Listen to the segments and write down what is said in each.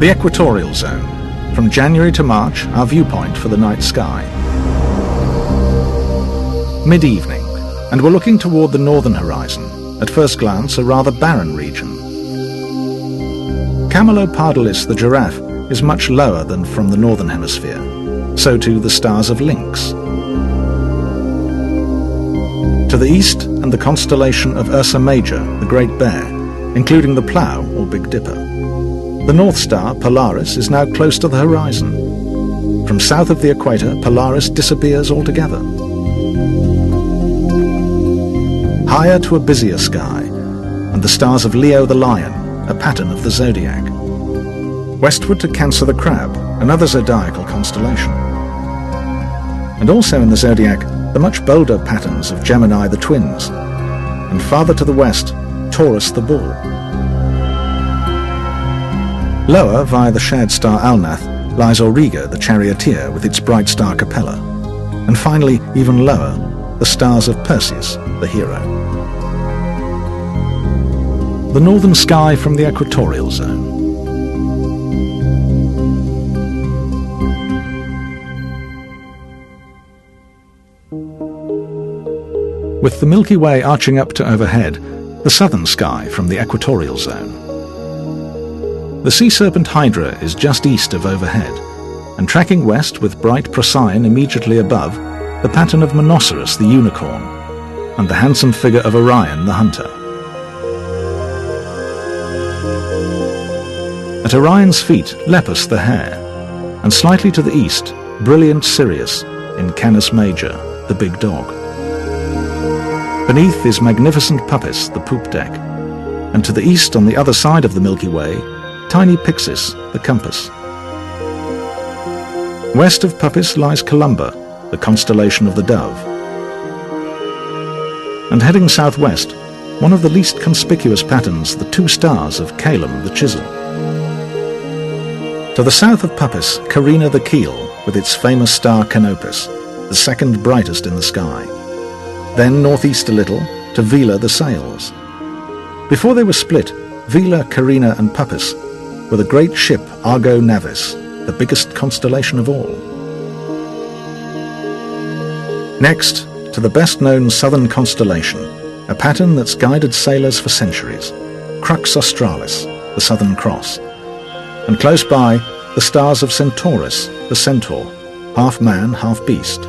The equatorial zone. From January to March, our viewpoint for the night sky. Mid-evening, and we're looking toward the northern horizon. At first glance, a rather barren region. Camelopardalis the giraffe is much lower than from the northern hemisphere. So too the stars of Lynx. To the east, and the constellation of Ursa Major, the Great Bear, including the Plough or Big Dipper. The North Star, Polaris, is now close to the horizon. From south of the equator, Polaris disappears altogether. Higher to a busier sky, and the stars of Leo the Lion, a pattern of the zodiac. Westward to Cancer the Crab, another zodiacal constellation. And also in the zodiac, the much bolder patterns of Gemini the Twins, and farther to the west, Taurus the Bull. Lower, via the shared star Alnath, lies Auriga the Charioteer with its bright star Capella, and finally, even lower, the stars of Perseus, the hero. The northern sky from the equatorial zone. With the Milky Way arching up to overhead, the southern sky from the equatorial zone. The sea serpent Hydra is just east of overhead, and tracking west with bright Procyon immediately above, the pattern of Monoceros the unicorn, and the handsome figure of Orion the hunter. At Orion's feet, Lepus the hare, and slightly to the east, brilliant Sirius in Canis Major, the big dog. Beneath is magnificent Puppis, the poop deck, and to the east on the other side of the Milky Way, tiny Pyxis, the compass. West of Puppis lies Columba, the constellation of the dove. And heading southwest, one of the least conspicuous patterns, the two stars of Calum the chisel. To the south of Puppis, Carina the keel, with its famous star Canopus, the second brightest in the sky. Then northeast a little, to Vela the sails. Before they were split, Vela, Carina and Puppis were the great ship Argo Navis, the biggest constellation of all. Next, to the best-known southern constellation, a pattern that's guided sailors for centuries, Crux Australis, the Southern Cross. And close by, the stars of Centaurus, the centaur, half man, half beast.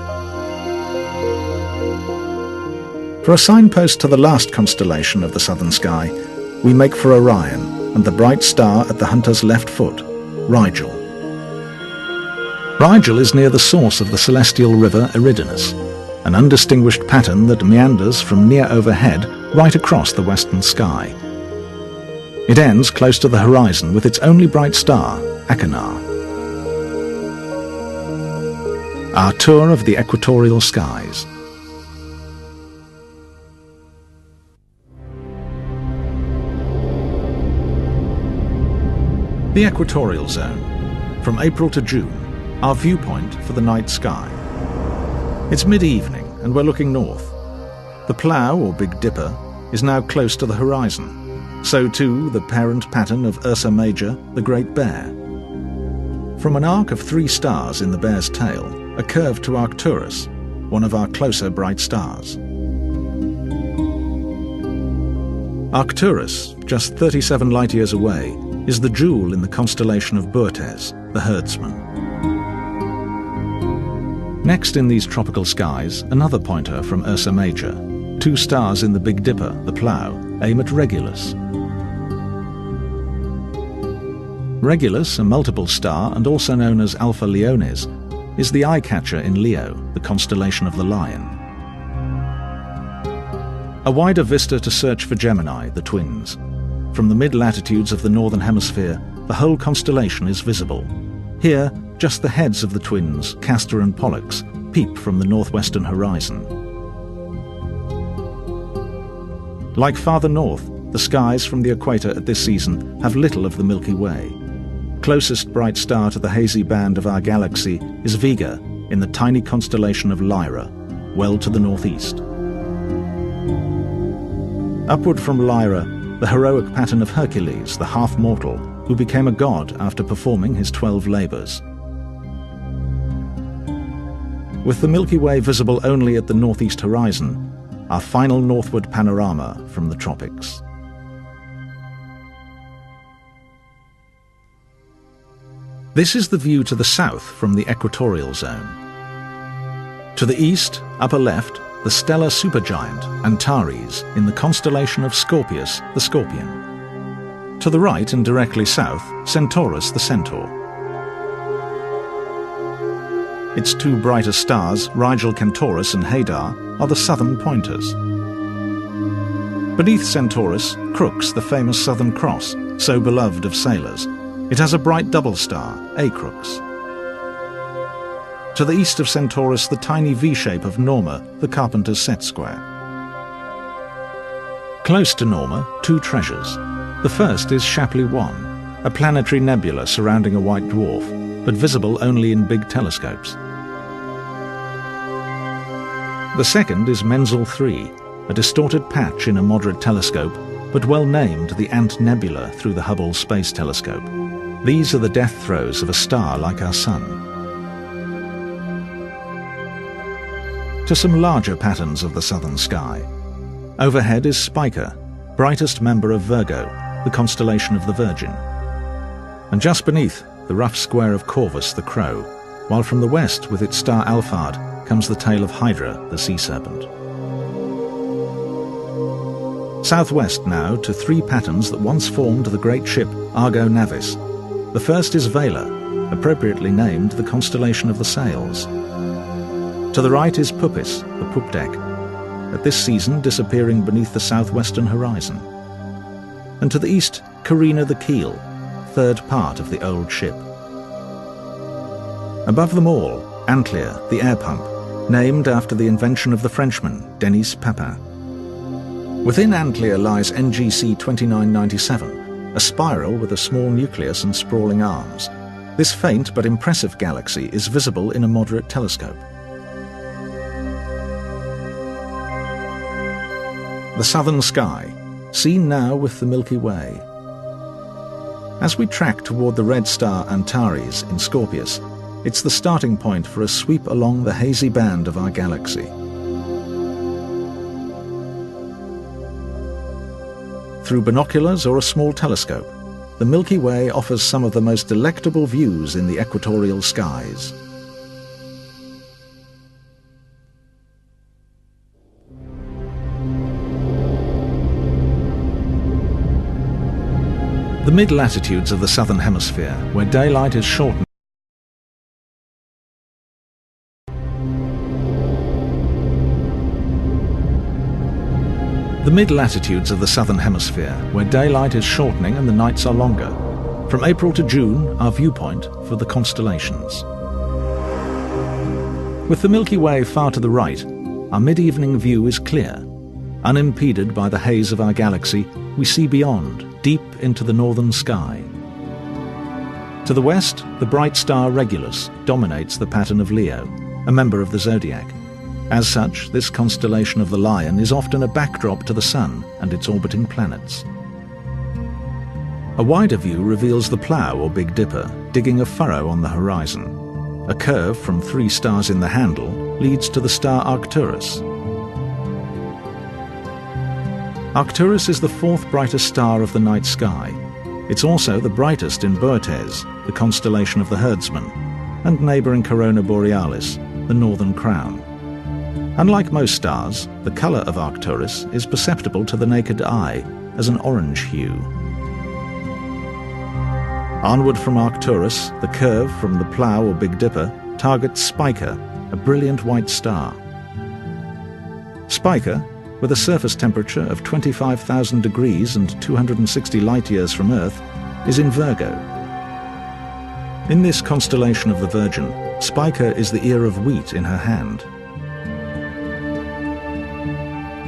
For a signpost to the last constellation of the southern sky, we make for Orion and the bright star at the hunter's left foot, Rigel. Rigel is near the source of the celestial river Eridanus, an undistinguished pattern that meanders from near overhead right across the western sky. It ends close to the horizon with its only bright star, Achernar. Our tour of the equatorial skies. The equatorial zone. From April to June, our viewpoint for the night sky. It's mid-evening and we're looking north. The Plough, or Big Dipper, is now close to the horizon. So too the parent pattern of Ursa Major, the Great Bear. From an arc of 3 stars in the bear's tail, a curve to Arcturus, one of our closer bright stars. Arcturus, just 37 light-years away, is the jewel in the constellation of Boötes, the herdsman. Next in these tropical skies, another pointer from Ursa Major. 2 stars in the Big Dipper, the Plough, aim at Regulus. Regulus, a multiple star and also known as Alpha Leonis, is the eye-catcher in Leo, the constellation of the Lion. A wider vista to search for Gemini, the twins. From the mid-latitudes of the northern hemisphere, the whole constellation is visible. Here, just the heads of the twins, Castor and Pollux, peep from the northwestern horizon. Like farther north, the skies from the equator at this season have little of the Milky Way. Closest bright star to the hazy band of our galaxy is Vega in the tiny constellation of Lyra, well to the northeast. Upward from Lyra, the heroic pattern of Hercules, the half-mortal, who became a god after performing his 12 labours. With the Milky Way visible only at the northeast horizon, our final northward panorama from the tropics. This is the view to the south from the equatorial zone. To the east, upper left, the stellar supergiant Antares in the constellation of Scorpius, the Scorpion. To the right and directly south, Centaurus, the Centaur. Its two brightest stars, Rigel Centaurus and Hadar, are the southern pointers. Beneath Centaurus, Crux, the famous Southern Cross, so beloved of sailors. It has a bright double star, A Crux. To the east of Centaurus, the tiny V-shape of Norma, the Carpenter's set square. Close to Norma, two treasures. The first is Shapley 1, a planetary nebula surrounding a white dwarf, but visible only in big telescopes. The second is Menzel 3, a distorted patch in a moderate telescope, but well named the Ant Nebula through the Hubble Space Telescope. These are the death throes of a star like our Sun. To some larger patterns of the southern sky. Overhead is Spica, brightest member of Virgo, the constellation of the Virgin. And just beneath, the rough square of Corvus, the Crow, while from the west, with its star Alphard, comes the tail of Hydra, the sea serpent. Southwest now to three patterns that once formed the great ship Argo Navis. The first is Vela, appropriately named the constellation of the sails. To the right is Puppis, the poop deck, at this season disappearing beneath the southwestern horizon. And to the east, Carina the keel, third part of the old ship. Above them all, Antlia, the air pump, named after the invention of the Frenchman, Denis Papin. Within Antlia lies NGC 2997, a spiral with a small nucleus and sprawling arms. This faint but impressive galaxy is visible in a moderate telescope. The southern sky, seen now with the Milky Way. As we track toward the red star Antares in Scorpius, it's the starting point for a sweep along the hazy band of our galaxy. Through binoculars or a small telescope, the Milky Way offers some of the most delectable views in the equatorial skies. The mid-latitudes of the southern hemisphere, where daylight is shortened, shortening and the nights are longer. From April to June, our viewpoint for the constellations. With the Milky Way far to the right, our mid-evening view is clear. Unimpeded by the haze of our galaxy, we see beyond, deep into the northern sky. To the west, the bright star Regulus dominates the pattern of Leo, a member of the zodiac. As such, this constellation of the Lion is often a backdrop to the Sun and its orbiting planets. A wider view reveals the Plough or Big Dipper digging a furrow on the horizon. A curve from 3 stars in the handle leads to the star Arcturus. Arcturus is the 4th brightest star of the night sky. It's also the brightest in Boötes, the constellation of the herdsman, and neighbouring Corona Borealis, the northern crown. Unlike most stars, the colour of Arcturus is perceptible to the naked eye as an orange hue. Onward from Arcturus, the curve from the Plough or Big Dipper targets Spica, a brilliant white star. Spica, with a surface temperature of 25,000 degrees and 260 light-years from Earth, is in Virgo. In this constellation of the Virgin, Spica is the ear of wheat in her hand.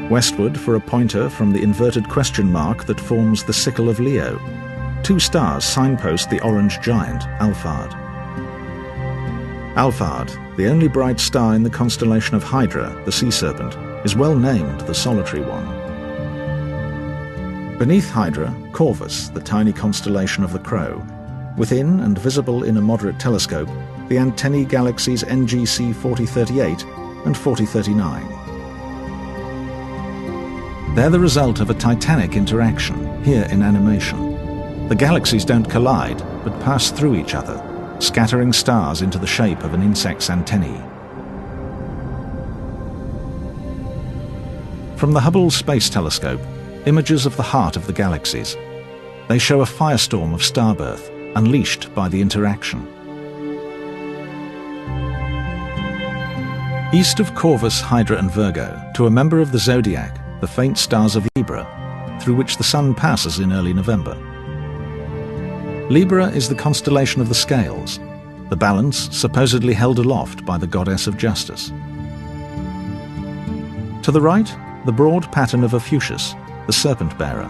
Westward for a pointer from the inverted question mark that forms the sickle of Leo, 2 stars signpost the orange giant, Alphard. Alphard, the only bright star in the constellation of Hydra, the sea serpent, is well named the solitary one. Beneath Hydra, Corvus, the tiny constellation of the Crow. Within, and visible in a moderate telescope, the antennae galaxies NGC 4038 and 4039. They're the result of a titanic interaction, here in animation. The galaxies don't collide, but pass through each other, scattering stars into the shape of an insect's antennae. From the Hubble Space Telescope, images of the heart of the galaxies. They show a firestorm of starbirth, unleashed by the interaction. East of Corvus, Hydra and Virgo, to a member of the zodiac, the faint stars of Libra, through which the Sun passes in early November. Libra is the constellation of the scales, the balance supposedly held aloft by the goddess of justice. To the right, the broad pattern of Ophiuchus, the serpent-bearer.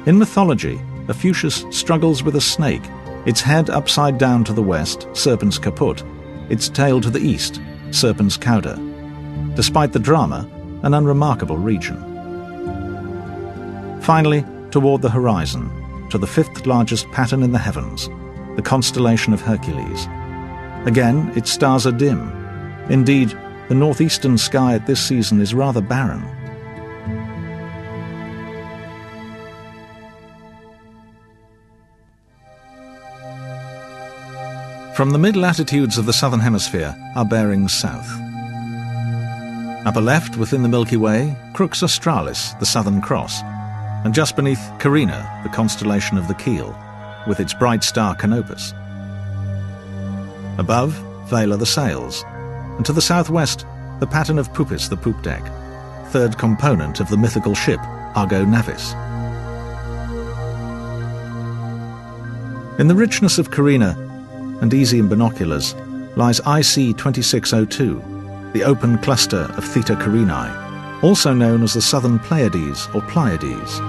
In mythology, Ophiuchus struggles with a snake, its head upside down to the west, serpent's caput, its tail to the east, serpent's cauda. Despite the drama, an unremarkable region. Finally, toward the horizon, to the fifth largest pattern in the heavens, the constellation of Hercules. Again, its stars are dim. Indeed, the northeastern sky at this season is rather barren. From the mid-latitudes of the southern hemisphere, our bearings south. Upper left, within the Milky Way, Crux Australis, the Southern Cross, and just beneath Carina, the constellation of the Keel, with its bright star Canopus. Above, Vela the sails, and to the southwest, the pattern of Puppis, the poop deck, third component of the mythical ship Argo Navis. In the richness of Carina, and easy in binoculars, lies IC 2602, the open cluster of Theta Carinae, also known as the Southern Pleiades or Pleiades.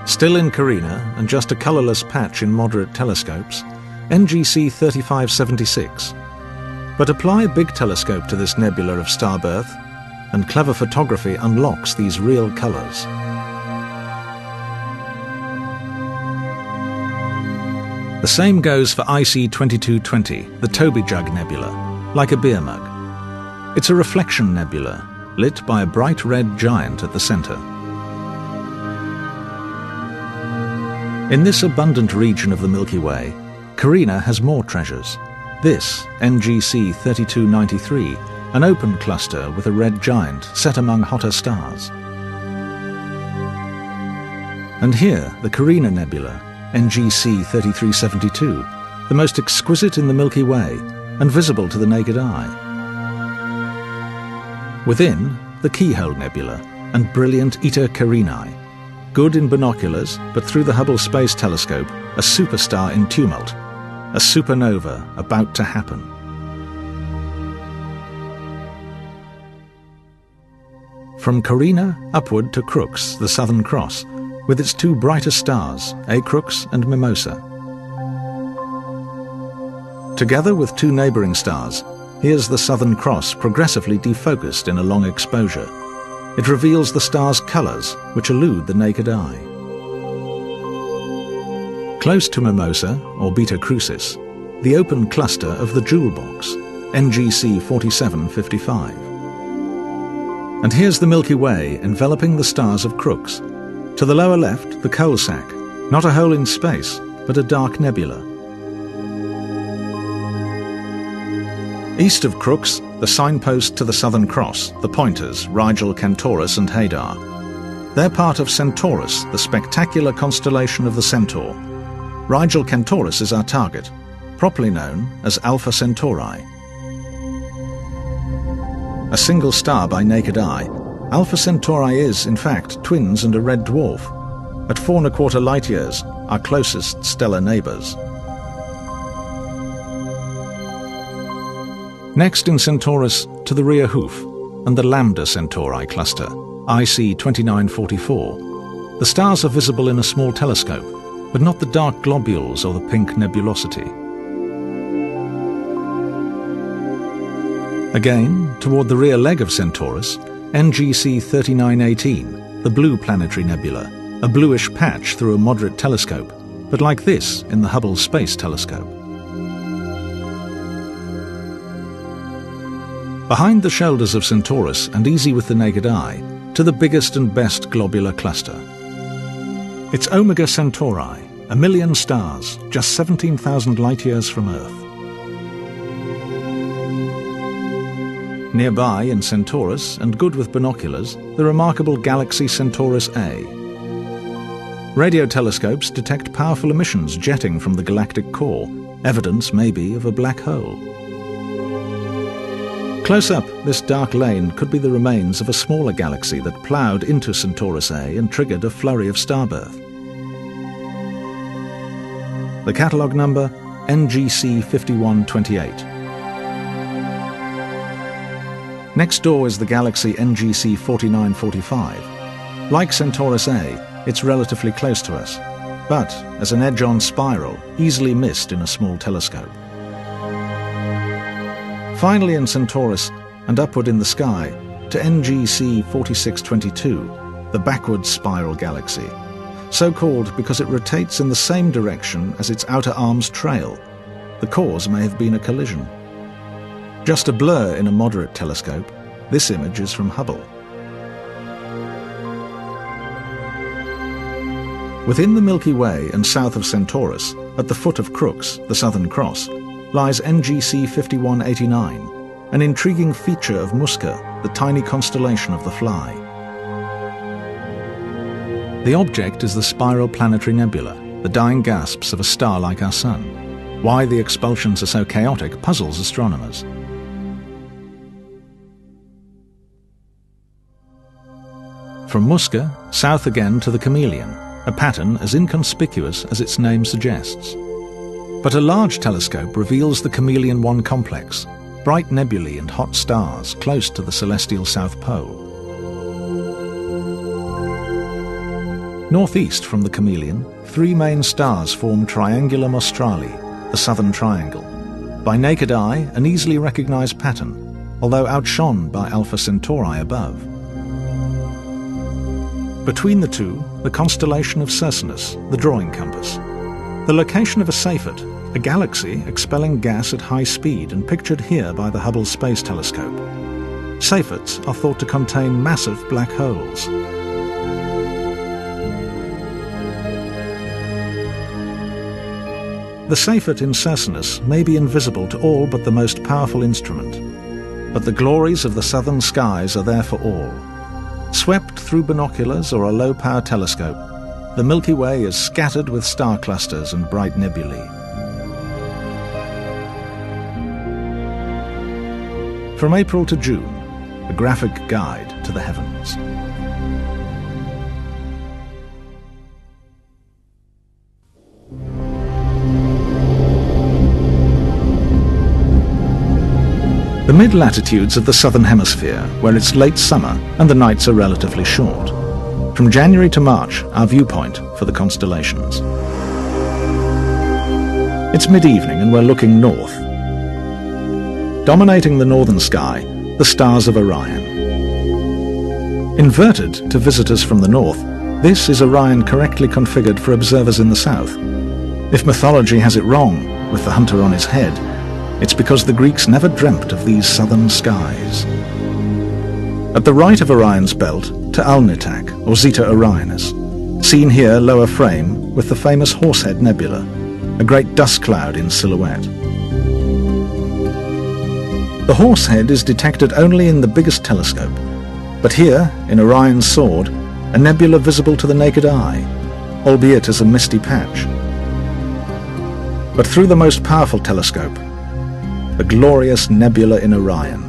Still in Carina, and just a colourless patch in moderate telescopes, NGC 3576. But apply a big telescope to this nebula of starbirth, and clever photography unlocks these real colours. The same goes for IC 2220, the Toby Jug Nebula, like a beer mug. It's a reflection nebula, lit by a bright red giant at the centre. In this abundant region of the Milky Way, Carina has more treasures. This, NGC 3293, an open cluster with a red giant set among hotter stars. And here, the Carina Nebula, NGC 3372, the most exquisite in the Milky Way and visible to the naked eye. Within, the Keyhole Nebula and brilliant Eta Carinae, good in binoculars, but through the Hubble Space Telescope, a superstar in tumult, a supernova about to happen. From Carina upward to Crux, the Southern Cross, with its two brightest stars, A Crux and Mimosa. Together with two neighbouring stars, here's the Southern Cross progressively defocused in a long exposure. It reveals the star's colours, which elude the naked eye. Close to Mimosa, or Beta Crucis, the open cluster of the Jewel Box, NGC 4755. And here's the Milky Way enveloping the stars of Crux. To the lower left, the Coal Sack, not a hole in space, but a dark nebula. East of Crux, the signpost to the Southern Cross, the pointers, Rigel, Centaurus and Hadar. They're part of Centaurus, the spectacular constellation of the Centaur. Rigel Centaurus is our target, properly known as Alpha Centauri. A single star by naked eye, Alpha Centauri is, in fact, twins and a red dwarf. At 4¼ light-years, our closest stellar neighbours. Next in Centaurus, to the rear hoof, and the Lambda Centauri cluster, IC 2944. The stars are visible in a small telescope, but not the dark globules or the pink nebulosity. Again, toward the rear leg of Centaurus, NGC 3918, the blue planetary nebula, a bluish patch through a moderate telescope, but like this in the Hubble Space Telescope. Behind the shoulders of Centaurus and easy with the naked eye, to the biggest and best globular cluster. It's Omega Centauri, 1 million stars, just 17,000 light-years from Earth. Nearby in Centaurus, and good with binoculars, the remarkable galaxy Centaurus A. Radio telescopes detect powerful emissions jetting from the galactic core, evidence maybe of a black hole. Close up, this dark lane could be the remains of a smaller galaxy that ploughed into Centaurus A and triggered a flurry of starbirth. The catalogue number, NGC 5128. Next door is the galaxy NGC 4945. Like Centaurus A, it's relatively close to us, but as an edge-on spiral, easily missed in a small telescope. Finally in Centaurus, and upward in the sky, to NGC 4622, the backward spiral galaxy, so called because it rotates in the same direction as its outer arms trail. The cause may have been a collision. Just a blur in a moderate telescope, this image is from Hubble. Within the Milky Way and south of Centaurus, at the foot of Crooks, the Southern Cross, lies NGC 5189, an intriguing feature of Musca, the tiny constellation of the Fly. The object is the spiral planetary nebula, the dying gasps of a star like our Sun. Why the expulsions are so chaotic puzzles astronomers. From Musca, south again to the Chameleon, a pattern as inconspicuous as its name suggests. But a large telescope reveals the Chameleon 1 complex, bright nebulae and hot stars close to the celestial South Pole. Northeast from the Chameleon, 3 main stars form Triangulum Australe, the Southern Triangle. By naked eye, an easily recognized pattern, although outshone by Alpha Centauri above. Between the two, the constellation of Cercinus, the drawing compass. The location of a Seyfert, a galaxy expelling gas at high speed and pictured here by the Hubble Space Telescope. Seyferts are thought to contain massive black holes. The Seyfert in Cercinus may be invisible to all but the most powerful instrument, but the glories of the southern skies are there for all. Swept through binoculars or a low-power telescope, the Milky Way is scattered with star clusters and bright nebulae. From April to June, a graphic guide to the heavens. The mid-latitudes of the southern hemisphere, where it's late summer and the nights are relatively short. From January to March, our viewpoint for the constellations. It's mid-evening and we're looking north. Dominating the northern sky, the stars of Orion. Inverted to visitors from the north, this is Orion correctly configured for observers in the south. If mythology has it wrong, with the hunter on his head, it's because the Greeks never dreamt of these southern skies. At the right of Orion's belt, to Alnitak, or Zeta Orionis, seen here lower frame with the famous Horsehead Nebula, a great dust cloud in silhouette. The Horsehead is detected only in the biggest telescope, but here, in Orion's Sword, a nebula visible to the naked eye, albeit as a misty patch. But through the most powerful telescope, the glorious nebula in Orion.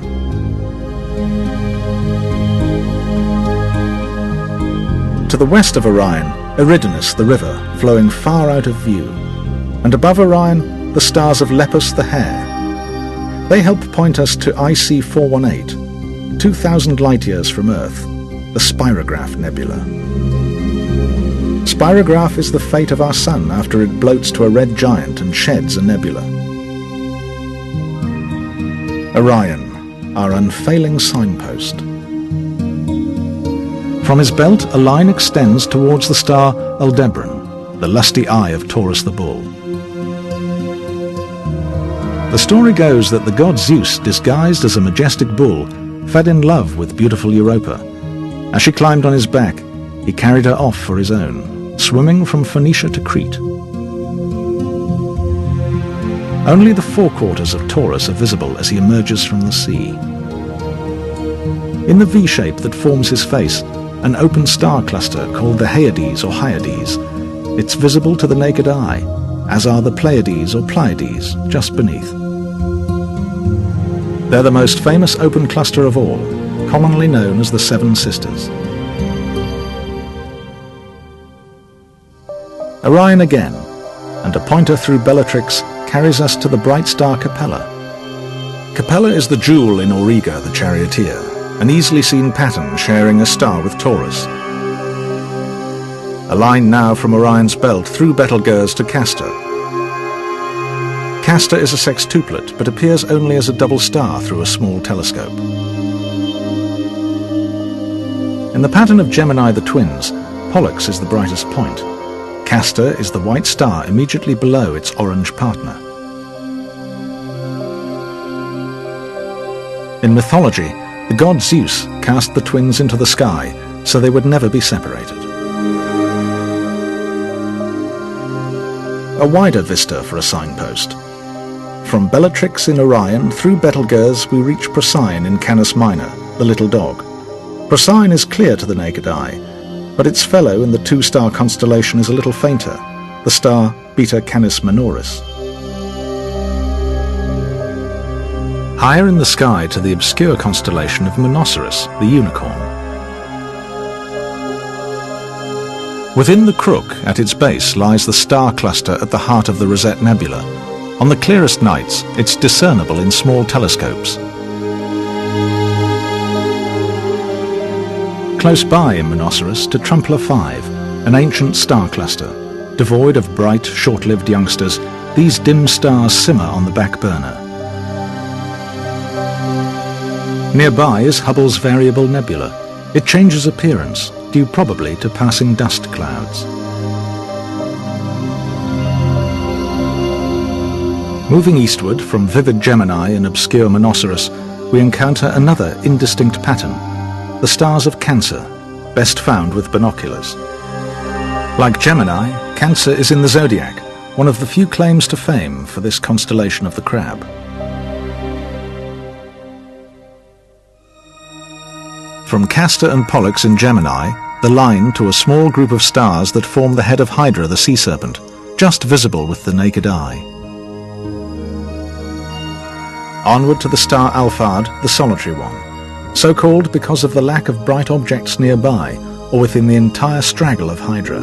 To the west of Orion, Eridanus, the river, flowing far out of view, and above Orion, the stars of Lepus the Hare. They help point us to IC 418, 2,000 light-years from Earth, the Spirograph Nebula. Spirograph is the fate of our Sun after it bloats to a red giant and sheds a nebula. Orion, our unfailing signpost. From his belt, a line extends towards the star Aldebaran, the lusty eye of Taurus the bull. The story goes that the god Zeus, disguised as a majestic bull, fell in love with beautiful Europa. As she climbed on his back, he carried her off for his own, swimming from Phoenicia to Crete. Only the forequarters of Taurus are visible as he emerges from the sea. In the V-shape that forms his face, an open star cluster called the Hyades or Hyades. It's visible to the naked eye, as are the Pleiades or Pleiades just beneath. They're the most famous open cluster of all, commonly known as the Seven Sisters. Orion again, and a pointer through Bellatrix carries us to the bright star Capella. Capella is the jewel in Auriga the charioteer, an easily seen pattern sharing a star with Taurus. A line now from Orion's belt through Betelgeuse to Castor. Castor is a sextuplet, but appears only as a double star through a small telescope. In the pattern of Gemini the twins, Pollux is the brightest point. Castor is the white star immediately below its orange partner. In mythology, the god Zeus cast the twins into the sky so they would never be separated. A wider vista for a signpost. From Bellatrix in Orion through Betelgeuse we reach Procyon in Canis Minor, the little dog. Procyon is clear to the naked eye, but its fellow in the two-star constellation is a little fainter, the star Beta Canis Minoris. Higher in the sky to the obscure constellation of Monoceros, the unicorn. Within the Crook, at its base, lies the star cluster at the heart of the Rosette Nebula. On the clearest nights, it's discernible in small telescopes. Close by in Monoceros to Trumpler 5, an ancient star cluster. Devoid of bright, short-lived youngsters, these dim stars simmer on the back burner. Nearby is Hubble's Variable Nebula. It changes appearance, due probably to passing dust clouds. Moving eastward from vivid Gemini and obscure Monoceros, we encounter another indistinct pattern, the stars of Cancer, best found with binoculars. Like Gemini, Cancer is in the zodiac, one of the few claims to fame for this constellation of the Crab. From Castor and Pollux in Gemini, the line to a small group of stars that form the head of Hydra the sea serpent, just visible with the naked eye. Onward to the star Alphard, the solitary one, so called because of the lack of bright objects nearby or within the entire straggle of Hydra.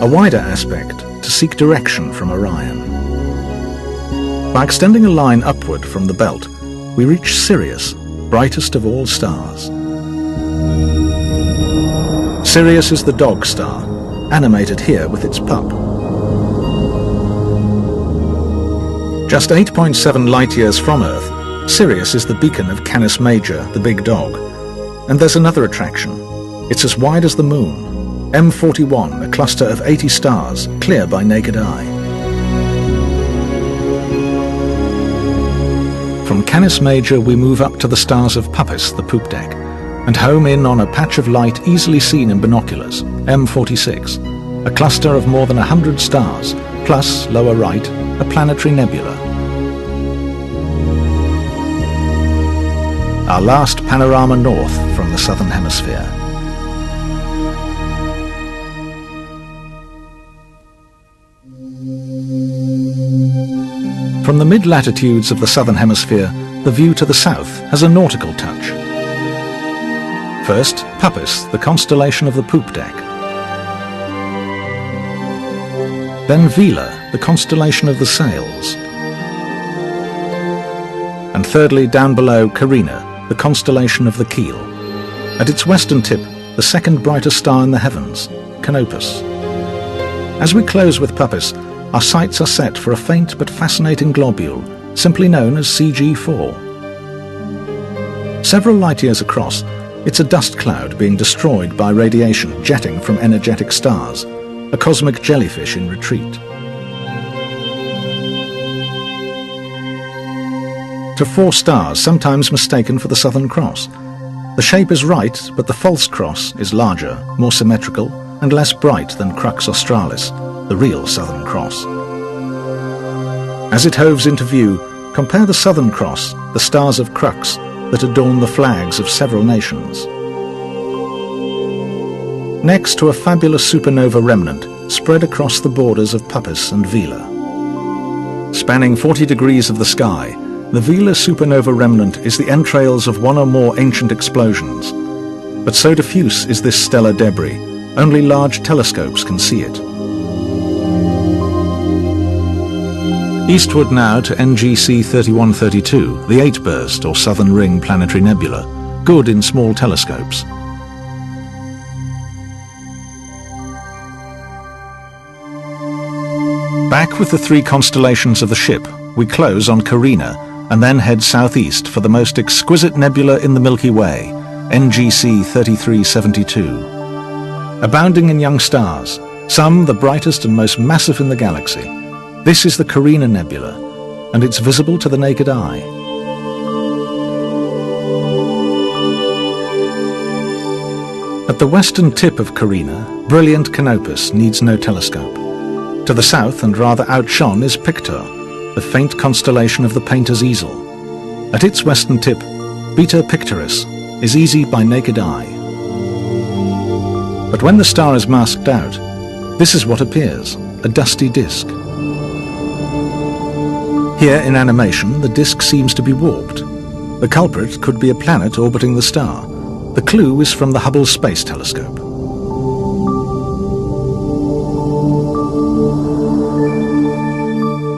A wider aspect, to seek direction from Orion. By extending a line upward from the belt, we reach Sirius, brightest of all stars. Sirius is the dog star, animated here with its pup. Just 8.7 light-years from Earth, Sirius is the beacon of Canis Major, the big dog. And there's another attraction. It's as wide as the moon. M41, a cluster of 80 stars, clear by naked eye. From Canis Major we move up to the stars of Puppis, the poop deck, and home in on a patch of light easily seen in binoculars, M46, a cluster of more than 100 stars, plus, lower right, a planetary nebula. Our last panorama north from the southern hemisphere. From the mid-latitudes of the southern hemisphere, the view to the south has a nautical touch. First, Puppis, the constellation of the poop deck. Then Vela, the constellation of the sails. And thirdly, down below, Carina, the constellation of the keel. At its western tip, the second brightest star in the heavens, Canopus. As we close with Puppis, our sights are set for a faint but fascinating globule, simply known as CG4. Several light-years across, It's a dust cloud being destroyed by radiation jetting from energetic stars, a cosmic jellyfish in retreat. To 4 stars, sometimes mistaken for the Southern Cross. The shape is right, but the false cross is larger, more symmetrical, and less bright than Crux Australis, the real Southern Cross. As it hoves into view, compare the Southern Cross, the stars of Crux, that adorn the flags of several nations. Next to a fabulous supernova remnant spread across the borders of Puppis and Vela. Spanning 40 degrees of the sky, the Vela supernova remnant is the entrails of one or more ancient explosions. But so diffuse is this stellar debris, only large telescopes can see it. Eastward now to NGC 3132, the 8-burst or Southern Ring planetary nebula, good in small telescopes. Back with the 3 constellations of the ship, we close on Carina and then head southeast for the most exquisite nebula in the Milky Way, NGC 3372. Abounding in young stars, some the brightest and most massive in the galaxy, this is the Carina Nebula, and it's visible to the naked eye. At the western tip of Carina, brilliant Canopus needs no telescope. To the south and rather outshone is Pictor, the faint constellation of the painter's easel. At its western tip, Beta Pictoris is easy by naked eye. But when the star is masked out, this is what appears, a dusty disk. Here in animation, the disk seems to be warped. The culprit could be a planet orbiting the star. The clue is from the Hubble Space Telescope.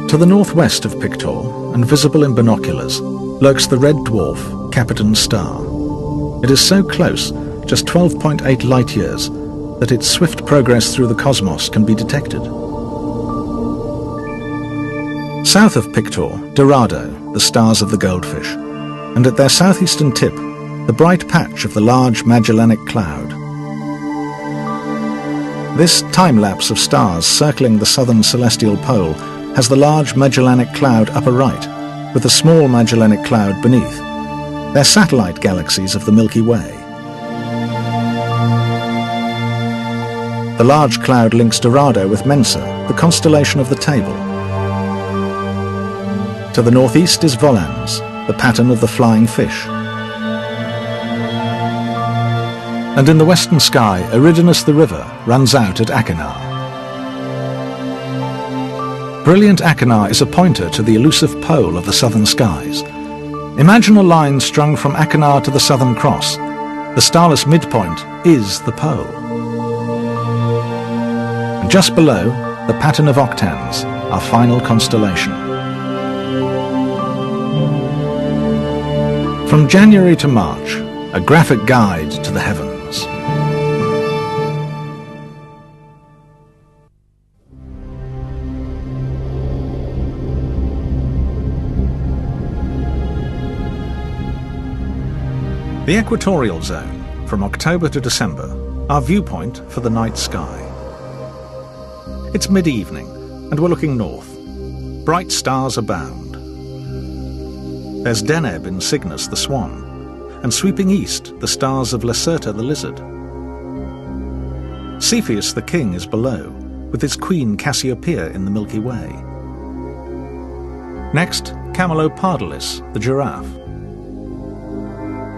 To the northwest of Pictor, and visible in binoculars, lurks the red dwarf, Capitan's star. It is so close, just 12.8 light-years, that its swift progress through the cosmos can be detected. South of Pictor, Dorado, the stars of the goldfish, and at their southeastern tip, the bright patch of the large Magellanic Cloud. This time-lapse of stars circling the southern celestial pole has the large Magellanic Cloud upper right, with the small Magellanic Cloud beneath. They're satellite galaxies of the Milky Way. The large cloud links Dorado with Mensa, the constellation of the Table. To the northeast is Volans, the pattern of the flying fish. And in the western sky, Eridanus the river runs out at Achernar. Brilliant Achernar is a pointer to the elusive pole of the southern skies. Imagine a line strung from Achernar to the Southern Cross. The starless midpoint is the pole. And just below, the pattern of Octans, our final constellation. From January to March, a graphic guide to the heavens. The equatorial zone, from October to December, our viewpoint for the night sky. It's mid-evening, and we're looking north. Bright stars abound. There's Deneb in Cygnus the swan, and sweeping east the stars of Lacerta the lizard. Cepheus the king is below, with his queen Cassiopeia in the Milky Way. Next, Camelopardalis, the giraffe.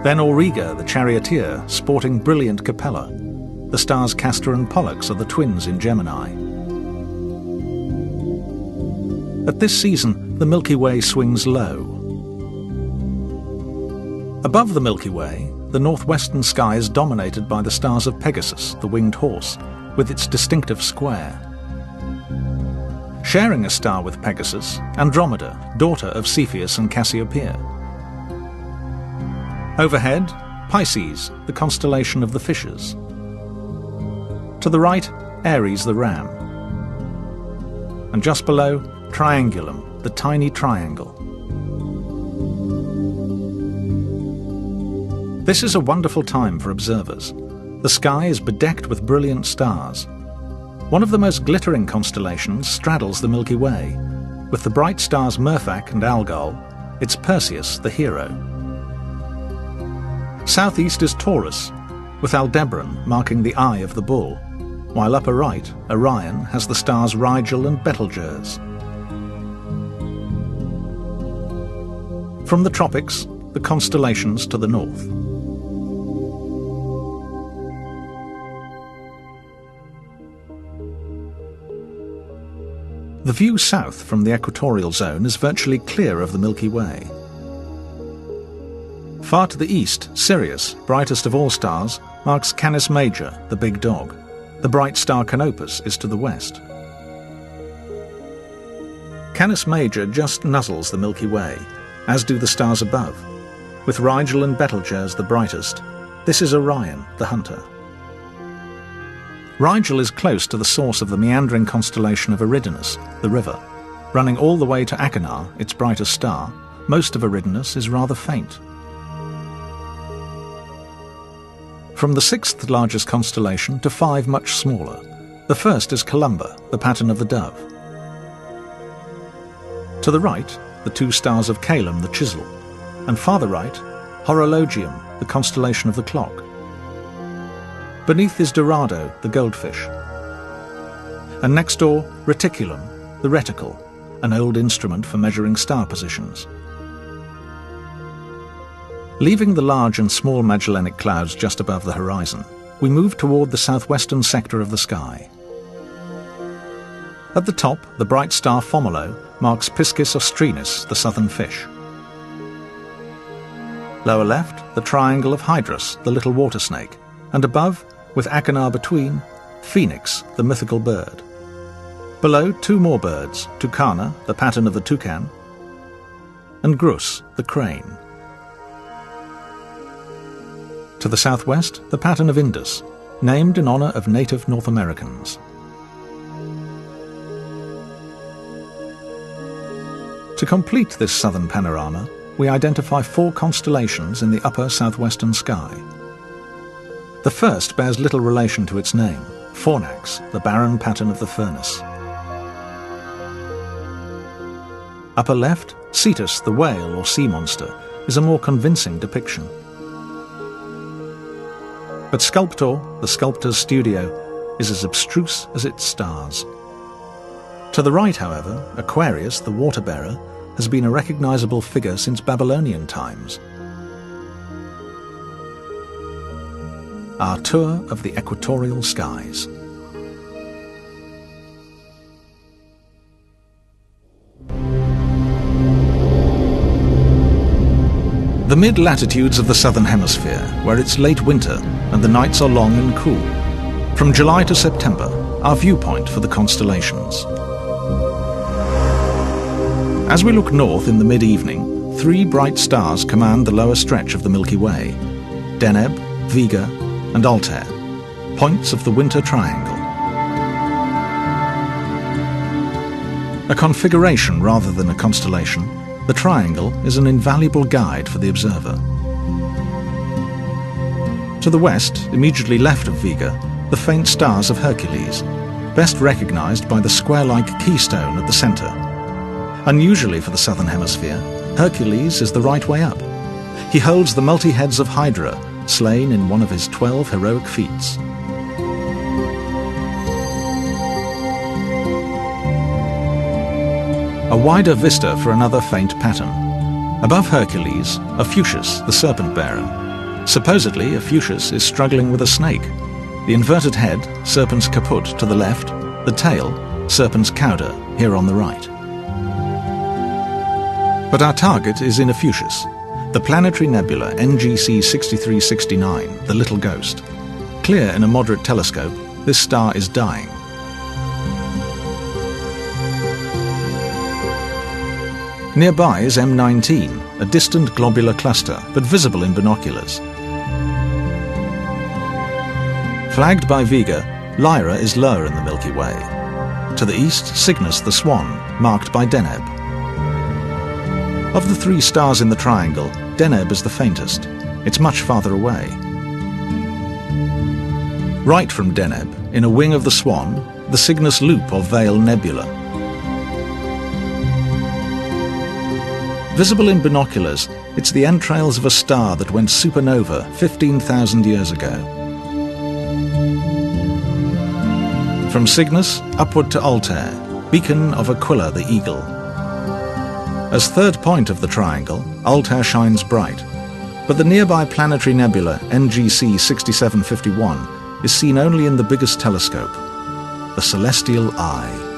Then Auriga, the charioteer, sporting brilliant Capella. The stars Castor and Pollux are the twins in Gemini. At this season, the Milky Way swings low. Above the Milky Way, the northwestern sky is dominated by the stars of Pegasus, the winged horse, with its distinctive square. Sharing a star with Pegasus, Andromeda, daughter of Cepheus and Cassiopeia. Overhead, Pisces, the constellation of the fishes. To the right, Aries the ram. And just below, Triangulum, the tiny triangle. This is a wonderful time for observers. The sky is bedecked with brilliant stars. One of the most glittering constellations straddles the Milky Way. With the bright stars Murphak and Algol, it's Perseus, the hero. Southeast is Taurus, with Aldebaran marking the eye of the bull, while upper right, Orion has the stars Rigel and Betelgeuse. From the tropics, the constellations to the north. The view south from the equatorial zone is virtually clear of the Milky Way. Far to the east, Sirius, brightest of all stars, marks Canis Major, the big dog. The bright star Canopus is to the west. Canis Major just nuzzles the Milky Way, as do the stars above. With Rigel and Betelgeuse the brightest, this is Orion, the hunter. Rigel is close to the source of the meandering constellation of Eridanus, the river. Running all the way to Achernar, its brightest star, most of Eridanus is rather faint. From the sixth largest constellation to 5 much smaller. The first is Columba, the pattern of the dove. To the right, the 2 stars of Calum, the chisel, and farther right, Horologium, the constellation of the clock. Beneath is Dorado, the goldfish. And next door, Reticulum, the reticle, an old instrument for measuring star positions. Leaving the large and small Magellanic Clouds just above the horizon, we move toward the southwestern sector of the sky. At the top, the bright star Fomolo marks Piscis austrinus, the southern fish. Lower left, the triangle of Hydrus, the little water snake, and above, with Achernar between, Phoenix, the mythical bird. Below, 2 more birds, Tucana, the pattern of the toucan, and Grus, the crane. To the southwest, the pattern of Indus, named in honor of native North Americans. To complete this southern panorama, we identify 4 constellations in the upper southwestern sky. The first bears little relation to its name, Fornax, the barren pattern of the furnace. Upper left, Cetus, the whale or sea monster, is a more convincing depiction. But Sculptor, the sculptor's studio, is as abstruse as its stars. To the right, however, Aquarius, the water-bearer, has been a recognizable figure since Babylonian times. Our tour of the equatorial skies. The mid-latitudes of the southern hemisphere, where it's late winter and the nights are long and cool. From July to September, our viewpoint for the constellations. As we look north in the mid-evening, 3 bright stars command the lower stretch of the Milky Way: Deneb, Vega, and Altair, points of the winter triangle. A configuration rather than a constellation, the triangle is an invaluable guide for the observer. To the west, immediately left of Vega, the faint stars of Hercules, best recognized by the square-like keystone at the center. Unusually for the southern hemisphere, Hercules is the right way up. He holds the multi-heads of Hydra, slain in one of his 12 heroic feats. A wider vista for another faint pattern. Above Hercules, Ophiuchus, the serpent-bearer. Supposedly, Ophiuchus is struggling with a snake. The inverted head, serpent's caput to the left, the tail, serpent's cauda, here on the right. But our target is in Ophiuchus, the planetary nebula NGC 6369, the Little Ghost. Clear in a moderate telescope, this star is dying. Nearby is M19, a distant globular cluster, but visible in binoculars. Flagged by Vega, Lyra is lower in the Milky Way. To the east, Cygnus the Swan, marked by Deneb. Of the 3 stars in the triangle, Deneb is the faintest. it's much farther away. Right from Deneb, in a wing of the Swan, the Cygnus Loop or Veil Nebula. Visible in binoculars, it's the entrails of a star that went supernova 15,000 years ago. From Cygnus, upward to Altair, beacon of Aquila the Eagle. As third point of the triangle, Altair shines bright, but the nearby planetary nebula NGC 6751 is seen only in the biggest telescope, the celestial eye.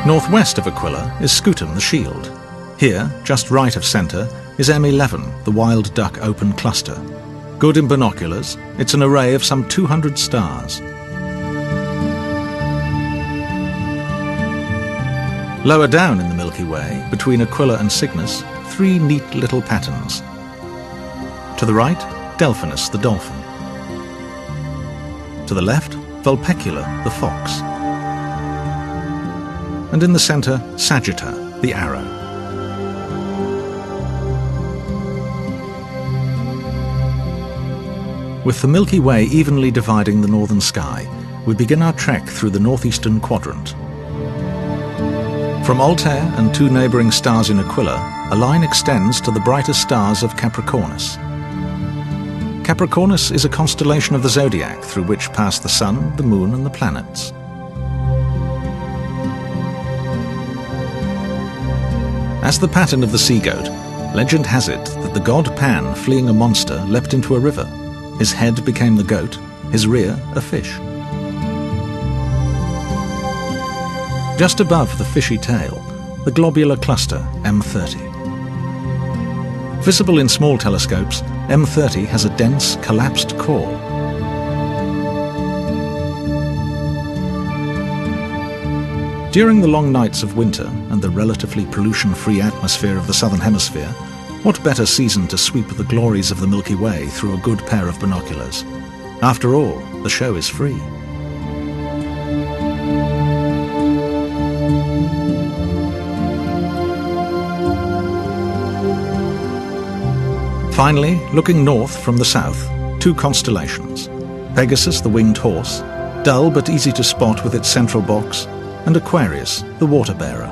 Northwest of Aquila is Scutum the Shield. Here, just right of centre, is M11, the Wild Duck Open Cluster. Good in binoculars, it's an array of some 200 stars. Lower down in the Milky Way, between Aquila and Cygnus, three neat little patterns. To the right, Delphinus the dolphin. To the left, Vulpecula the fox. And in the centre, Sagitta the arrow. With the Milky Way evenly dividing the northern sky, we begin our trek through the northeastern quadrant. From Altair and two neighbouring stars in Aquila, a line extends to the brighter stars of Capricornus. Capricornus is a constellation of the zodiac through which pass the Sun, the Moon and the planets. As the pattern of the sea-goat, legend has it that the god Pan, fleeing a monster, leapt into a river. His head became the goat, his rear a fish. Just above the fishy tail, the globular cluster M30. Visible in small telescopes, M30 has a dense, collapsed core. During the long nights of winter and the relatively pollution-free atmosphere of the southern hemisphere, what better season to sweep the glories of the Milky Way through a good pair of binoculars? After all, the show is free. Finally, looking north from the south, two constellations. Pegasus, the winged horse, dull but easy to spot with its central box, and Aquarius, the water-bearer.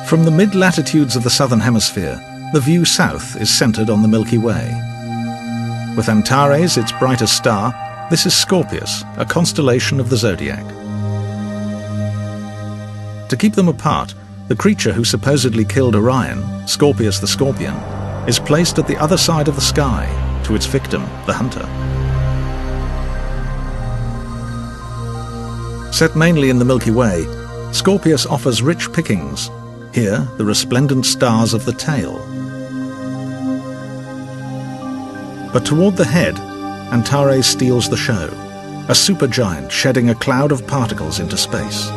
From the mid-latitudes of the southern hemisphere, the view south is centred on the Milky Way. With Antares, its brightest star, this is Scorpius, a constellation of the zodiac. To keep them apart, the creature who supposedly killed Orion, Scorpius the Scorpion, is placed at the other side of the sky, to its victim, the hunter. Set mainly in the Milky Way, Scorpius offers rich pickings. Here, the resplendent stars of the tail. But toward the head, Antares steals the show, a supergiant shedding a cloud of particles into space.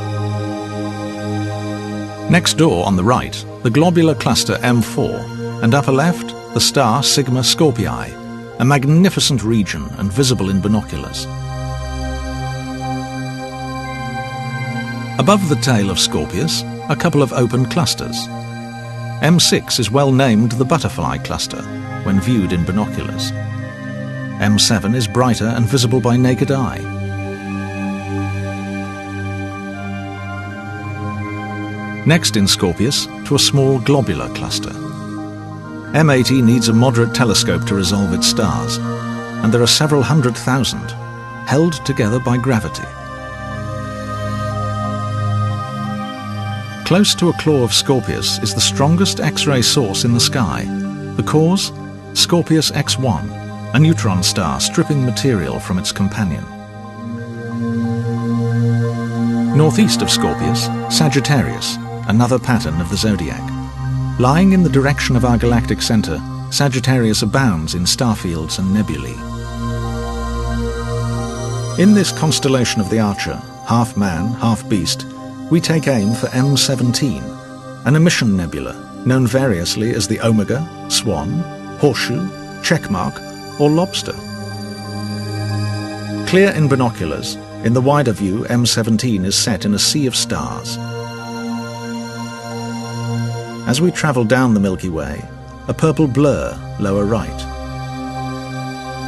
Next door, on the right, the globular cluster M4, and upper left, the star Sigma Scorpii, a magnificent region and visible in binoculars. Above the tail of Scorpius, a couple of open clusters. M6 is well named the butterfly cluster, when viewed in binoculars. M7 is brighter and visible by naked eye. Next in Scorpius, to a small globular cluster. M80 needs a moderate telescope to resolve its stars, and there are several 100,000, held together by gravity. Close to a claw of Scorpius is the strongest X-ray source in the sky. The cause? Scorpius X1, a neutron star stripping material from its companion. Northeast of Scorpius, Sagittarius, another pattern of the zodiac. Lying in the direction of our galactic centre, Sagittarius abounds in starfields and nebulae. In this constellation of the Archer, half man, half beast, we take aim for M17, an emission nebula known variously as the Omega, Swan, Horseshoe, Checkmark or Lobster. Clear in binoculars, in the wider view M17 is set in a sea of stars. As we travel down the Milky Way, a purple blur lower right.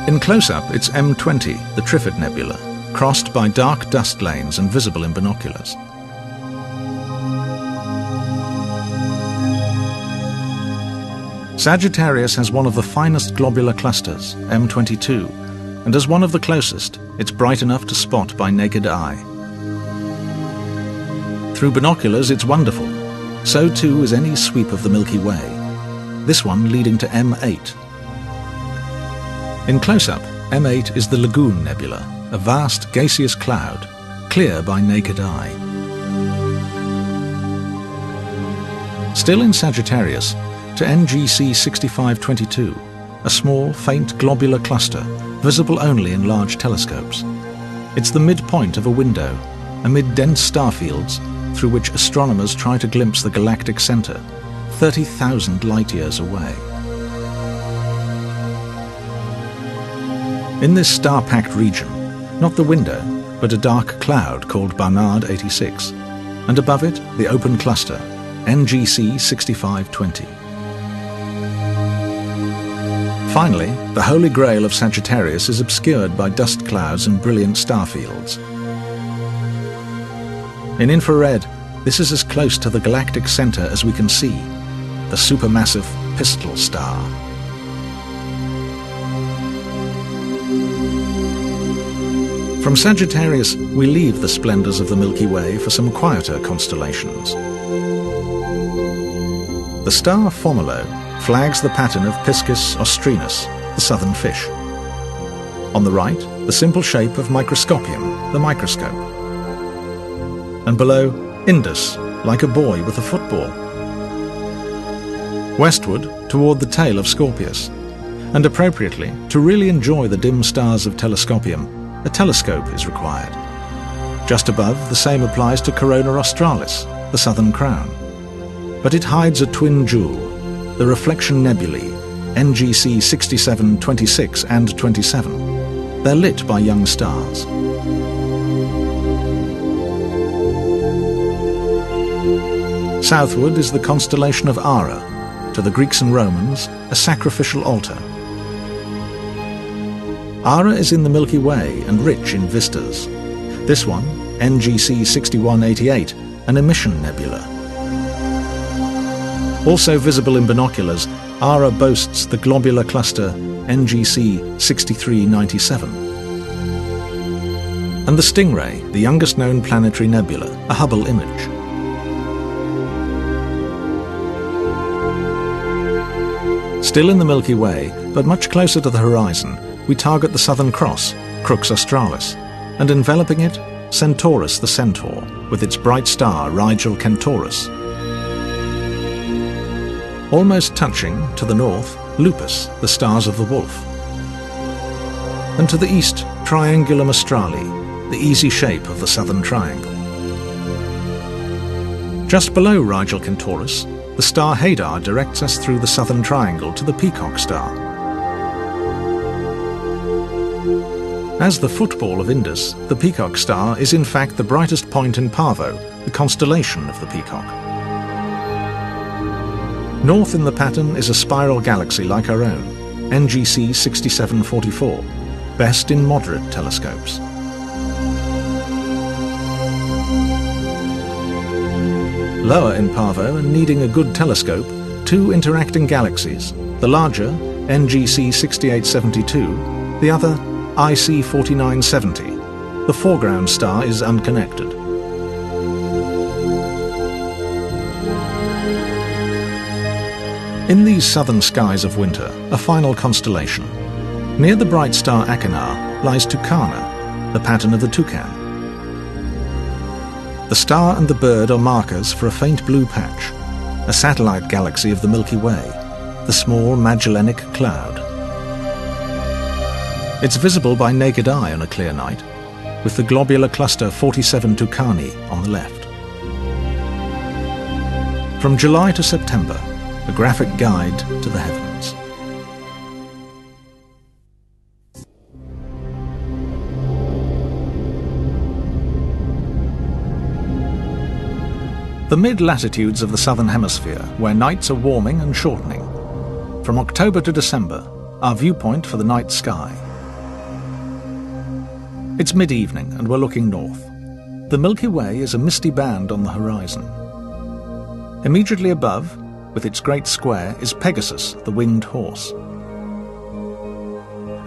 In close-up, it's M20, the Trifid Nebula, crossed by dark dust lanes and visible in binoculars. Sagittarius has one of the finest globular clusters, M22, and as one of the closest, it's bright enough to spot by naked eye. Through binoculars, it's wonderful. So too is any sweep of the Milky Way, this one leading to M8. In close-up, M8 is the Lagoon Nebula, a vast gaseous cloud, clear by naked eye. Still in Sagittarius, to NGC 6522, a small, faint globular cluster, visible only in large telescopes. It's the midpoint of a window, amid dense star fields, through which astronomers try to glimpse the galactic center, 30,000 light-years away. In this star-packed region, not the window, but a dark cloud called Barnard 86, and above it, the open cluster, NGC 6520. Finally, the holy grail of Sagittarius is obscured by dust clouds and brilliant star fields. In infrared, this is as close to the galactic center as we can see, the supermassive Pistil star. From Sagittarius, we leave the splendors of the Milky Way for some quieter constellations. The star Fomalhaut flags the pattern of Piscis austrinus, the southern fish. On the right, the simple shape of Microscopium, the microscope. And below, Indus, like a boy with a football. Westward, toward the tail of Scorpius. And appropriately, to really enjoy the dim stars of Telescopium, a telescope is required. Just above, the same applies to Corona Australis, the southern crown. But it hides a twin jewel, the reflection nebulae, NGC 67, 26 and 27. They're lit by young stars. Southward is the constellation of Ara, to the Greeks and Romans, a sacrificial altar. Ara is in the Milky Way and rich in vistas. This one, NGC 6188, an emission nebula. Also visible in binoculars, Ara boasts the globular cluster NGC 6397. And the Stingray, the youngest known planetary nebula, a Hubble image. Still in the Milky Way, but much closer to the horizon, we target the Southern Cross, Crux Australis, and enveloping it, Centaurus the Centaur, with its bright star Rigel Kentaurus. Almost touching, to the north, Lupus, the stars of the Wolf. And to the east, Triangulum Australi, the easy shape of the Southern Triangle. Just below Rigel Kentaurus, the star Hadar directs us through the Southern Triangle to the Peacock star. As the football of Indus, the Peacock star is in fact the brightest point in Parvo, the constellation of the Peacock. North in the pattern is a spiral galaxy like our own, NGC 6744, best in moderate telescopes. Lower in Parvo and needing a good telescope, two interacting galaxies, the larger, NGC 6872, the other, IC 4970. The foreground star is unconnected. In these southern skies of winter, a final constellation. Near the bright star Achernar lies Tucana, the pattern of the toucan. The star and the bird are markers for a faint blue patch, a satellite galaxy of the Milky Way, the small Magellanic Cloud. It's visible by naked eye on a clear night, with the globular cluster 47 Tucani on the left. From July to September, a graphic guide to the heavens. The mid-latitudes of the southern hemisphere, where nights are warming and shortening. From October to December, our viewpoint for the night sky. It's mid-evening and we're looking north. The Milky Way is a misty band on the horizon. Immediately above, with its great square, is Pegasus, the winged horse.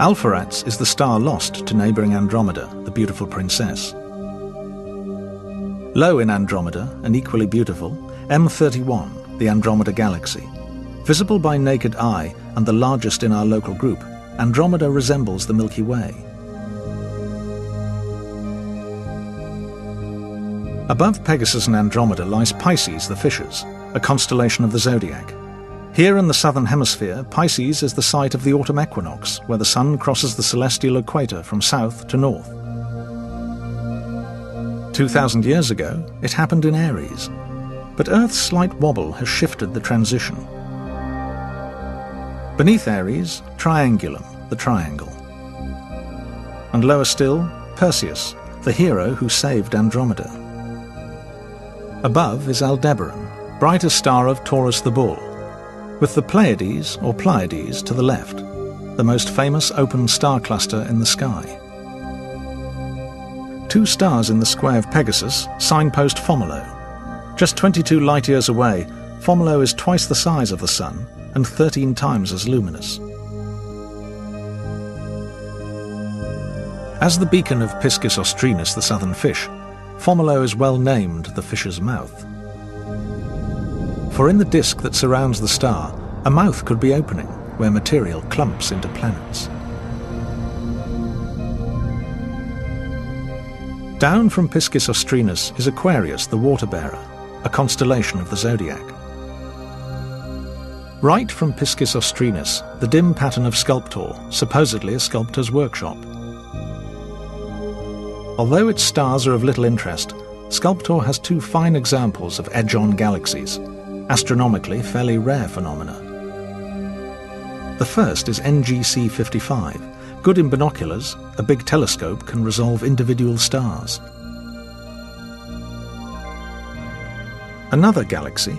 Alpheratz is the star lost to neighbouring Andromeda, the beautiful princess. Low in Andromeda, and equally beautiful, M31, the Andromeda Galaxy. Visible by naked eye and the largest in our local group, Andromeda resembles the Milky Way. Above Pegasus and Andromeda lies Pisces, the Fishers, a constellation of the zodiac. Here in the southern hemisphere, Pisces is the site of the autumn equinox, where the sun crosses the celestial equator from south to north. 2,000 years ago, it happened in Aries, but Earth's slight wobble has shifted the transition. Beneath Aries, Triangulum, the triangle. And lower still, Perseus, the hero who saved Andromeda. Above is Aldebaran, brightest star of Taurus the Bull, with the Pleiades or Pleiades to the left, the most famous open star cluster in the sky. 2 stars in the square of Pegasus signpost Fomalhaut. Just 22 light-years away, Fomalhaut is twice the size of the Sun and 13 times as luminous. As the beacon of Piscis austrinus, the southern fish, Fomalhaut is well named the fish's mouth. For in the disk that surrounds the star, a mouth could be opening, where material clumps into planets. Down from Piscis austrinus is Aquarius, the water-bearer, a constellation of the zodiac. Right from Piscis austrinus, the dim pattern of Sculptor, supposedly a sculptor's workshop. Although its stars are of little interest, Sculptor has 2 fine examples of edge-on galaxies, astronomically fairly rare phenomena. The first is NGC 55. Good in binoculars, a big telescope can resolve individual stars. Another galaxy,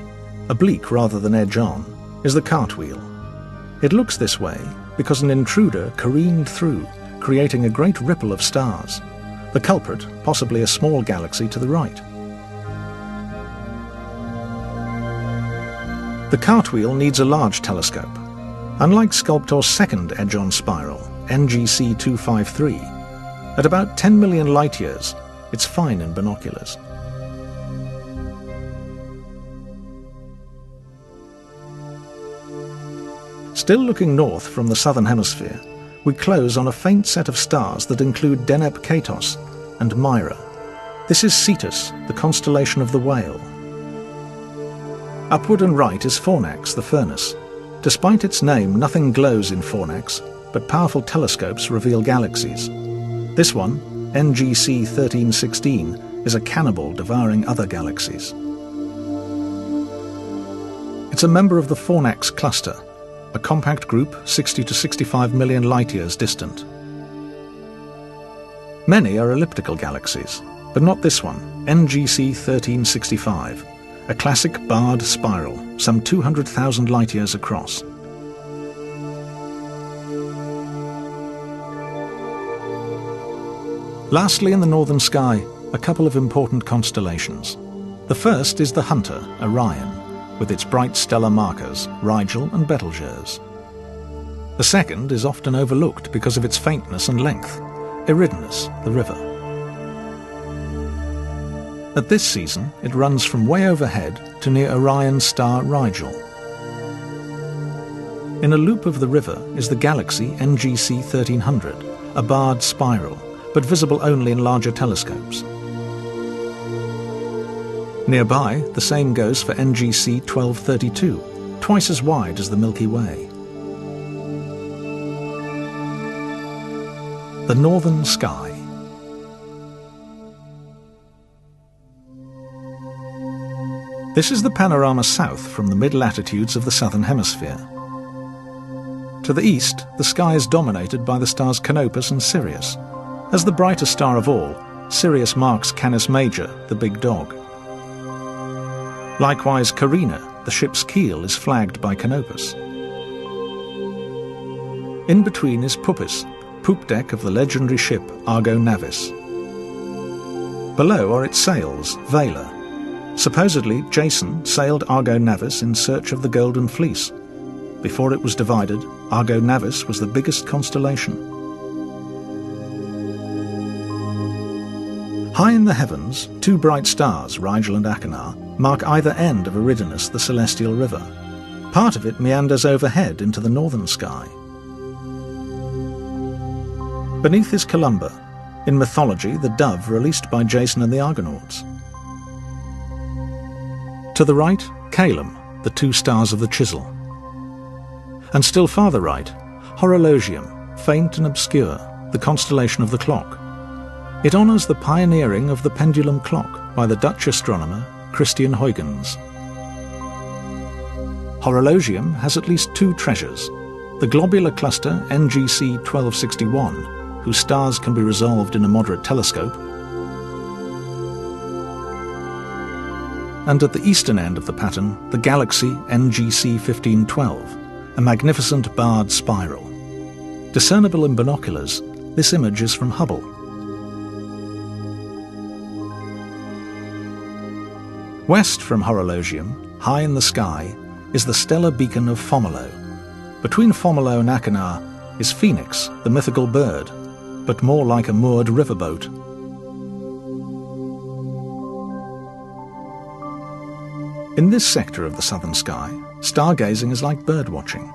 oblique rather than edge-on, is the Cartwheel. It looks this way because an intruder careened through, creating a great ripple of stars. The culprit, possibly a small galaxy to the right. The Cartwheel needs a large telescope. Unlike Sculptor's second edge-on spiral, NGC 253, at about 10 million light-years, it's fine in binoculars. Still looking north from the southern hemisphere, we close on a faint set of stars that include Deneb Katos and Myra. This is Cetus, the constellation of the Whale. Upward and right is Fornax, the furnace. Despite its name, nothing glows in Fornax, but powerful telescopes reveal galaxies. This one, NGC 1316, is a cannibal devouring other galaxies. It's a member of the Fornax cluster, a compact group 60 to 65 million light-years distant. Many are elliptical galaxies, but not this one, NGC 1365, a classic barred spiral, some 200,000 light-years across. Lastly, in the northern sky, a couple of important constellations. The first is the Hunter, Orion, with its bright stellar markers, Rigel and Betelgeuse. The second is often overlooked because of its faintness and length, Eridanus, the river. At this season, it runs from way overhead to near Orion's star Rigel. In a loop of the river is the galaxy NGC 1300, a barred spiral, but visible only in larger telescopes. Nearby, the same goes for NGC 1232, twice as wide as the Milky Way. The northern sky. This is the panorama south from the mid-latitudes of the southern hemisphere. To the east, the sky is dominated by the stars Canopus and Sirius. As the brightest star of all, Sirius marks Canis Major, the big dog. Likewise, Carina, the ship's keel, is flagged by Canopus. In between is Puppis, poop deck of the legendary ship Argo Navis. Below are its sails, Vela. Supposedly, Jason sailed Argo Navis in search of the Golden Fleece. Before it was divided, Argo Navis was the biggest constellation. High in the heavens, two bright stars, Rigel and Achernar, mark either end of Eridanus, the celestial river. Part of it meanders overhead into the northern sky. Beneath is Columba, in mythology the dove released by Jason and the Argonauts. To the right, Calum, the two stars of the chisel. And still farther right, Horologium, faint and obscure, the constellation of the clock. It honours the pioneering of the pendulum clock by the Dutch astronomer Christian Huygens. Horologium has at least two treasures: the globular cluster NGC 1261, whose stars can be resolved in a moderate telescope, and at the eastern end of the pattern, the galaxy NGC 1512, a magnificent barred spiral. Discernible in binoculars, this image is from Hubble. West from Horologium, high in the sky, is the stellar beacon of Fomalhaut. Between Fomalhaut and Achernar is Phoenix, the mythical bird, but more like a moored riverboat. In this sector of the southern sky, stargazing is like birdwatching.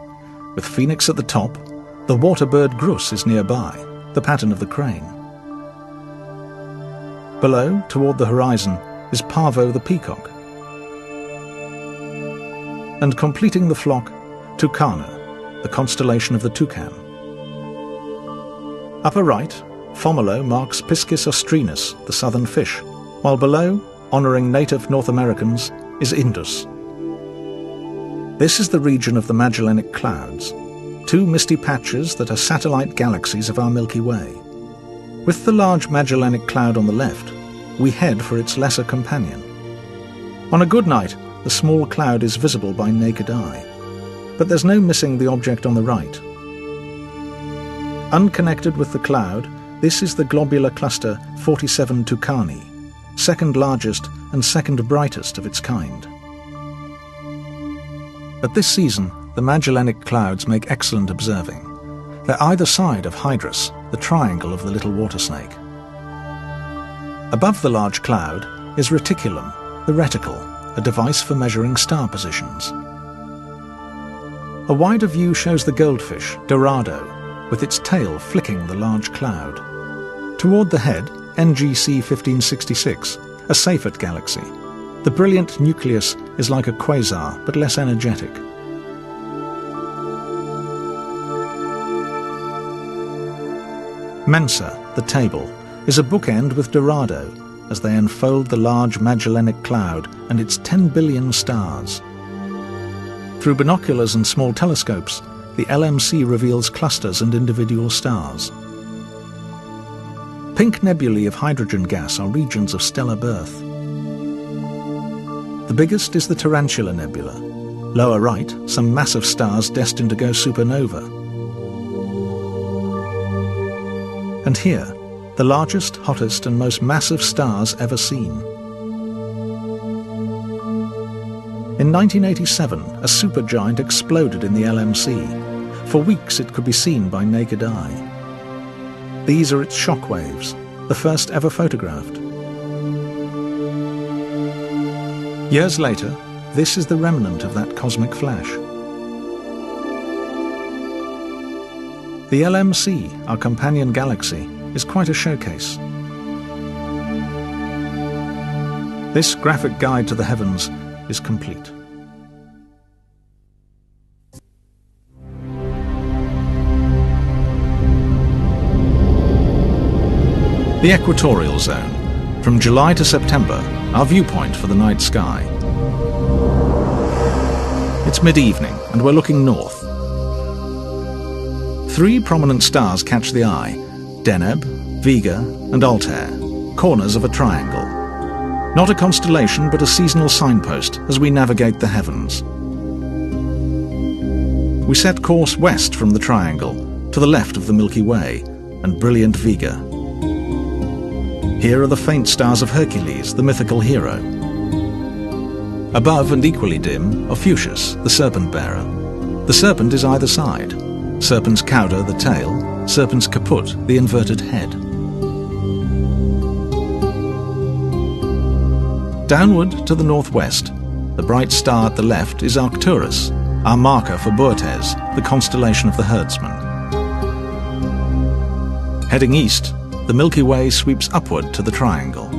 With Phoenix at the top, the water bird Grus is nearby, the pattern of the crane. Below, toward the horizon, is Parvo the peacock. And completing the flock, Tucana, the constellation of the toucan. Upper right, Fomalhaut marks Piscis austrinus, the southern fish, while below, honouring native North Americans, is Indus. This is the region of the Magellanic Clouds, two misty patches that are satellite galaxies of our Milky Way. With the large Magellanic Cloud on the left, we head for its lesser companion. On a good night, the small cloud is visible by naked eye, but there's no missing the object on the right. Unconnected with the cloud, this is the globular cluster 47 Tucani, second largest and second brightest of its kind. At this season, the Magellanic Clouds make excellent observing. They're either side of Hydrus, the triangle of the little water snake. Above the large cloud is Reticulum, the reticle, a device for measuring star positions. A wider view shows the goldfish, Dorado, with its tail flicking the large cloud. Toward the head, NGC 1566, a Seyfert galaxy. The brilliant nucleus is like a quasar, but less energetic. Mensa, the table, is a bookend with Dorado as they unfold the large Magellanic Cloud and its 10 billion stars. Through binoculars and small telescopes, the LMC reveals clusters and individual stars. Pink nebulae of hydrogen gas are regions of stellar birth. The biggest is the Tarantula Nebula. Lower right, some massive stars destined to go supernova. And here, the largest, hottest and most massive stars ever seen. In 1987, a supergiant exploded in the LMC. For weeks it could be seen by naked eye. These are its shock waves, the first ever photographed. Years later, this is the remnant of that cosmic flash. The LMC, our companion galaxy, is quite a showcase. This graphic guide to the heavens is complete. The equatorial zone. From July to September, our viewpoint for the night sky. It's mid-evening and we're looking north. Three prominent stars catch the eye: Deneb, Vega and Altair, corners of a triangle. Not a constellation, but a seasonal signpost as we navigate the heavens. We set course west from the triangle, to the left of the Milky Way and brilliant Vega. Here are the faint stars of Hercules, the mythical hero. Above and equally dim, Ophiuchus, the serpent-bearer. The serpent is either side. Serpens cauda, the tail, serpens caput, the inverted head. Downward to the northwest, the bright star at the left is Arcturus, our marker for Boötes, the constellation of the herdsman. Heading east, the Milky Way sweeps upward to the triangle.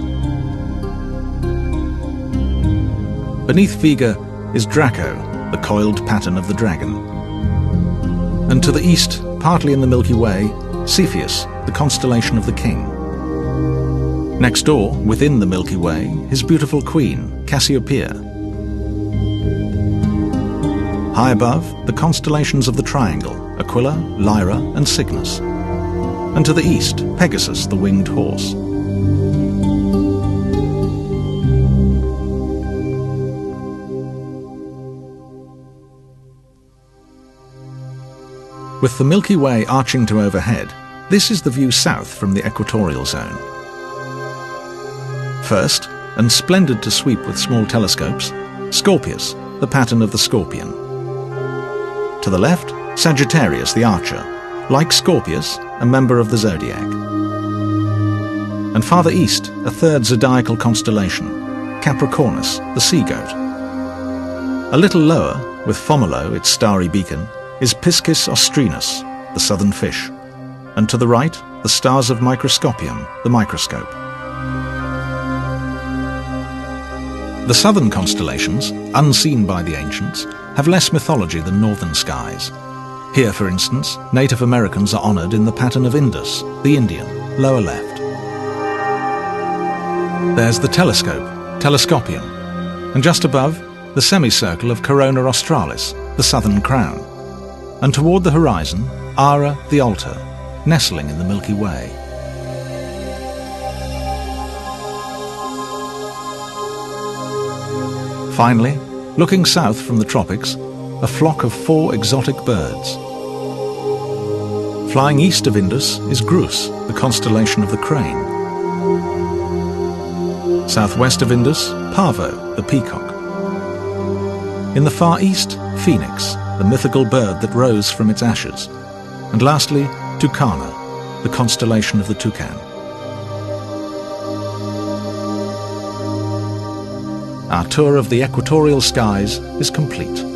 Beneath Vega is Draco, the coiled pattern of the dragon. And to the east, partly in the Milky Way, Cepheus, the constellation of the king. Next door, within the Milky Way, his beautiful queen, Cassiopeia. High above, the constellations of the triangle, Aquila, Lyra, and Cygnus. And to the east, Pegasus, the winged horse. With the Milky Way arching to overhead, this is the view south from the equatorial zone. First, and splendid to sweep with small telescopes, Scorpius, the pattern of the scorpion. To the left, Sagittarius the archer, like Scorpius, a member of the zodiac. And farther east, a third zodiacal constellation, Capricornus, the sea-goat. A little lower, with Fomalhaut, its starry beacon, is Piscis austrinus, the southern fish. And to the right, the stars of Microscopium, the microscope. The southern constellations, unseen by the ancients, have less mythology than northern skies. Here, for instance, Native Americans are honoured in the pattern of Indus, the Indian, lower left. There's the telescope, Telescopium, and just above, the semicircle of Corona Australis, the southern crown. And toward the horizon, Ara the altar, nestling in the Milky Way. Finally, looking south from the tropics, a flock of 4 exotic birds. Flying east of Indus is Grus, the constellation of the crane. Southwest of Indus, Pavo, the peacock. In the far east, Phoenix, the mythical bird that rose from its ashes. And lastly, Tucana, the constellation of the toucan. Our tour of the equatorial skies is complete.